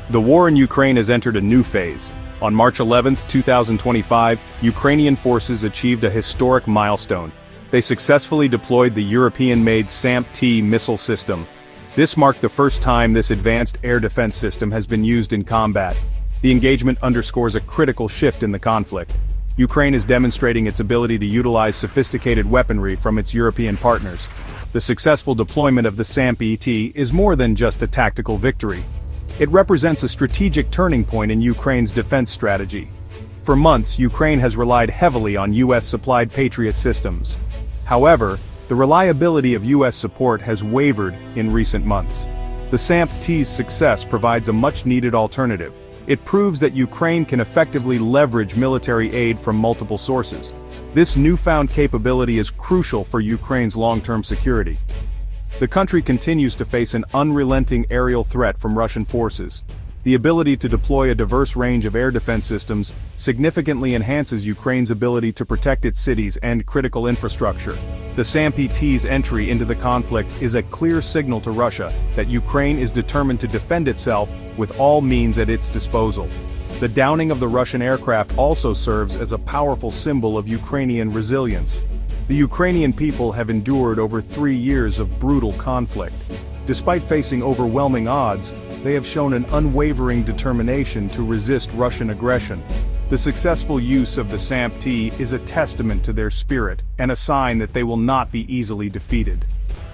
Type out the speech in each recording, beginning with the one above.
The war in Ukraine has entered a new phase. On March 11, 2025, Ukrainian forces achieved a historic milestone. They successfully deployed the European-made SAMP missile system. This marked the first time this advanced air defense system has been used in combat. The engagement underscores a critical shift in the conflict. Ukraine is demonstrating its ability to utilize sophisticated weaponry from its European partners. The successful deployment of the SAMP is more than just a tactical victory. It represents a strategic turning point in Ukraine's defense strategy. For months, Ukraine has relied heavily on US-supplied Patriot systems. However, the reliability of US support has wavered in recent months. The SAMP's success provides a much-needed alternative. It proves that Ukraine can effectively leverage military aid from multiple sources. This newfound capability is crucial for Ukraine's long-term security. The country continues to face an unrelenting aerial threat from Russian forces. The ability to deploy a diverse range of air defense systems significantly enhances Ukraine's ability to protect its cities and critical infrastructure. The SAMP's entry into the conflict is a clear signal to Russia that Ukraine is determined to defend itself with all means at its disposal. The downing of the Russian aircraft also serves as a powerful symbol of Ukrainian resilience. The Ukrainian people have endured over 3 years of brutal conflict. Despite facing overwhelming odds, they have shown an unwavering determination to resist Russian aggression. The successful use of the SAMP is a testament to their spirit and a sign that they will not be easily defeated.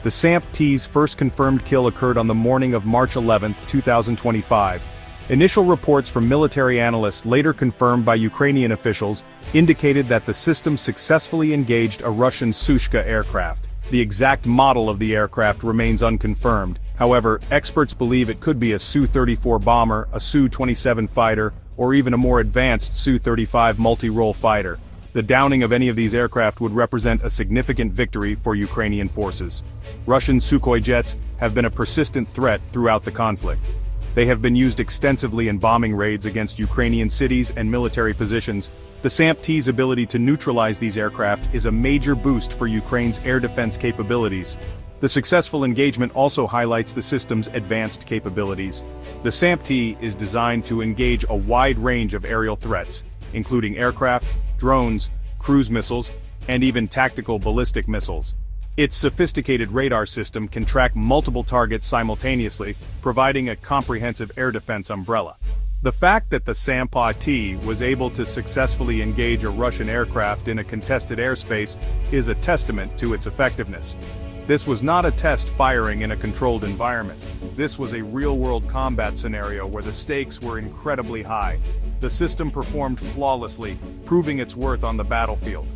The SAMP's first confirmed kill occurred on the morning of March 11, 2025. Initial reports from military analysts, later confirmed by Ukrainian officials, indicated that the system successfully engaged a Russian Sushka aircraft. The exact model of the aircraft remains unconfirmed. However, experts believe it could be a Su-34 bomber, a Su-27 fighter, or even a more advanced Su-35 multi-role fighter. The downing of any of these aircraft would represent a significant victory for Ukrainian forces. Russian Sukhoi jets have been a persistent threat throughout the conflict. They have been used extensively in bombing raids against Ukrainian cities and military positions. The SAMP's ability to neutralize these aircraft is a major boost for Ukraine's air defense capabilities. The successful engagement also highlights the system's advanced capabilities. The SAMP is designed to engage a wide range of aerial threats, including aircraft, drones, cruise missiles, and even tactical ballistic missiles. Its sophisticated radar system can track multiple targets simultaneously, providing a comprehensive air defense umbrella. The fact that the SAMP was able to successfully engage a Russian aircraft in a contested airspace is a testament to its effectiveness. This was not a test firing in a controlled environment. This was a real-world combat scenario where the stakes were incredibly high. The system performed flawlessly, proving its worth on the battlefield.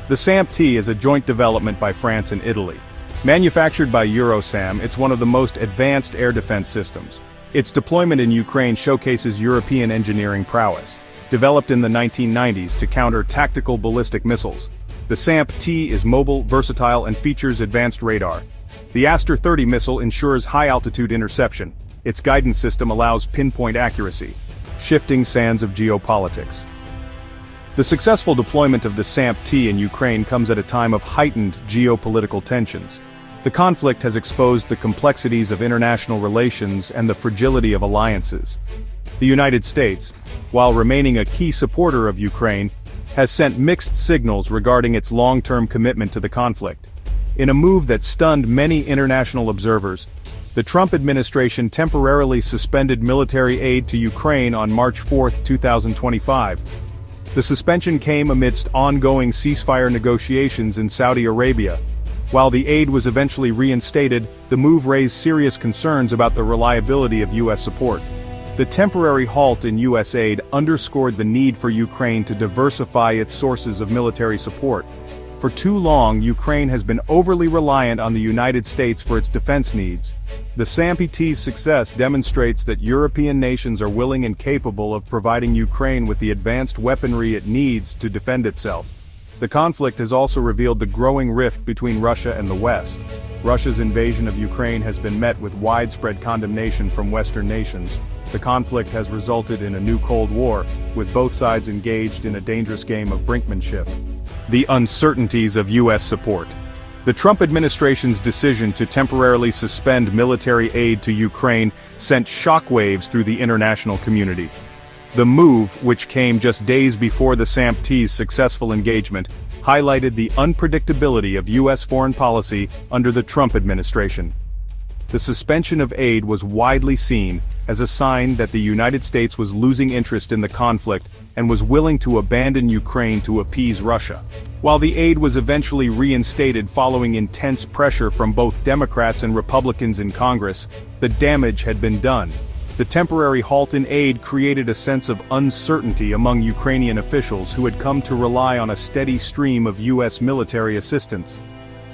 The SAMP is a joint development by France and Italy. Manufactured by Eurosam, it's one of the most advanced air defense systems. Its deployment in Ukraine showcases European engineering prowess. Developed in the 1990s to counter tactical ballistic missiles, the SAMP is mobile, versatile, and features advanced radar. The Aster 30 missile ensures high-altitude interception. Its guidance system allows pinpoint accuracy. Shifting sands of geopolitics. The successful deployment of the SAMP in Ukraine comes at a time of heightened geopolitical tensions. The conflict has exposed the complexities of international relations and the fragility of alliances. The United States, while remaining a key supporter of Ukraine, has sent mixed signals regarding its long-term commitment to the conflict. In a move that stunned many international observers, the Trump administration temporarily suspended military aid to Ukraine on March 4, 2025. The suspension came amidst ongoing ceasefire negotiations in Saudi Arabia. While the aid was eventually reinstated, the move raised serious concerns about the reliability of U.S. support. The temporary halt in U.S. aid underscored the need for Ukraine to diversify its sources of military support. For too long, Ukraine has been overly reliant on the United States for its defense needs. The SAMP's success demonstrates that European nations are willing and capable of providing Ukraine with the advanced weaponry it needs to defend itself. The conflict has also revealed the growing rift between Russia and the West. Russia's invasion of Ukraine has been met with widespread condemnation from Western nations. The conflict has resulted in a new Cold War, with both sides engaged in a dangerous game of brinkmanship. The uncertainties of U.S. support. The Trump administration's decision to temporarily suspend military aid to Ukraine sent shockwaves through the international community. The move, which came just days before the SAMP's successful engagement, highlighted the unpredictability of U.S. foreign policy under the Trump administration. The suspension of aid was widely seen as a sign that the United States was losing interest in the conflict and was willing to abandon Ukraine to appease Russia. While the aid was eventually reinstated following intense pressure from both Democrats and Republicans in Congress, the damage had been done. The temporary halt in aid created a sense of uncertainty among Ukrainian officials who had come to rely on a steady stream of U.S. military assistance.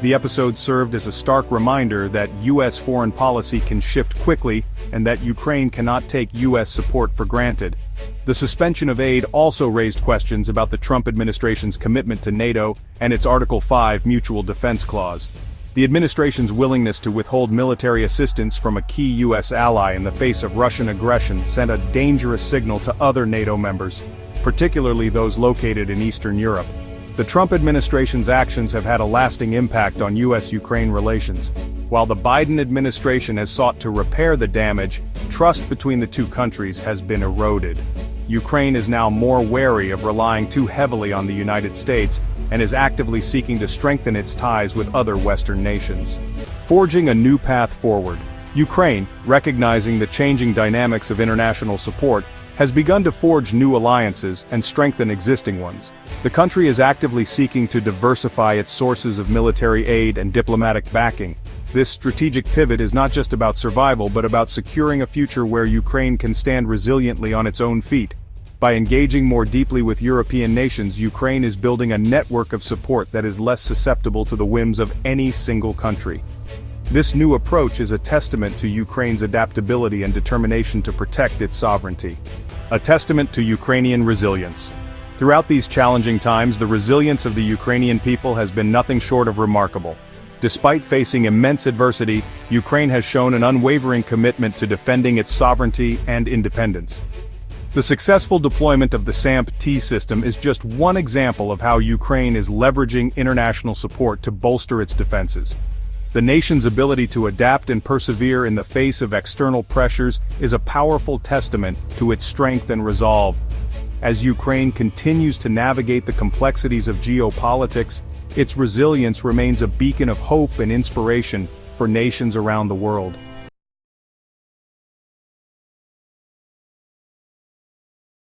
The episode served as a stark reminder that U.S. foreign policy can shift quickly and that Ukraine cannot take U.S. support for granted. The suspension of aid also raised questions about the Trump administration's commitment to NATO and its Article 5 mutual defense clause. The administration's willingness to withhold military assistance from a key U.S. ally in the face of Russian aggression sent a dangerous signal to other NATO members, particularly those located in Eastern Europe. The Trump administration's actions have had a lasting impact on U.S.-Ukraine relations. While the Biden administration has sought to repair the damage, trust between the two countries has been eroded. Ukraine is now more wary of relying too heavily on the United States and is actively seeking to strengthen its ties with other Western nations. Forging a new path forward, Ukraine, recognizing the changing dynamics of international support, has begun to forge new alliances and strengthen existing ones. The country is actively seeking to diversify its sources of military aid and diplomatic backing. This strategic pivot is not just about survival but about securing a future where Ukraine can stand resiliently on its own feet. By engaging more deeply with European nations, Ukraine is building a network of support that is less susceptible to the whims of any single country. This new approach is a testament to Ukraine's adaptability and determination to protect its sovereignty. A testament to Ukrainian resilience. Throughout these challenging times, the resilience of the Ukrainian people has been nothing short of remarkable. Despite facing immense adversity, Ukraine has shown an unwavering commitment to defending its sovereignty and independence. The successful deployment of the SAMP system is just one example of how Ukraine is leveraging international support to bolster its defenses. The nation's ability to adapt and persevere in the face of external pressures is a powerful testament to its strength and resolve. As Ukraine continues to navigate the complexities of geopolitics, its resilience remains a beacon of hope and inspiration for nations around the world.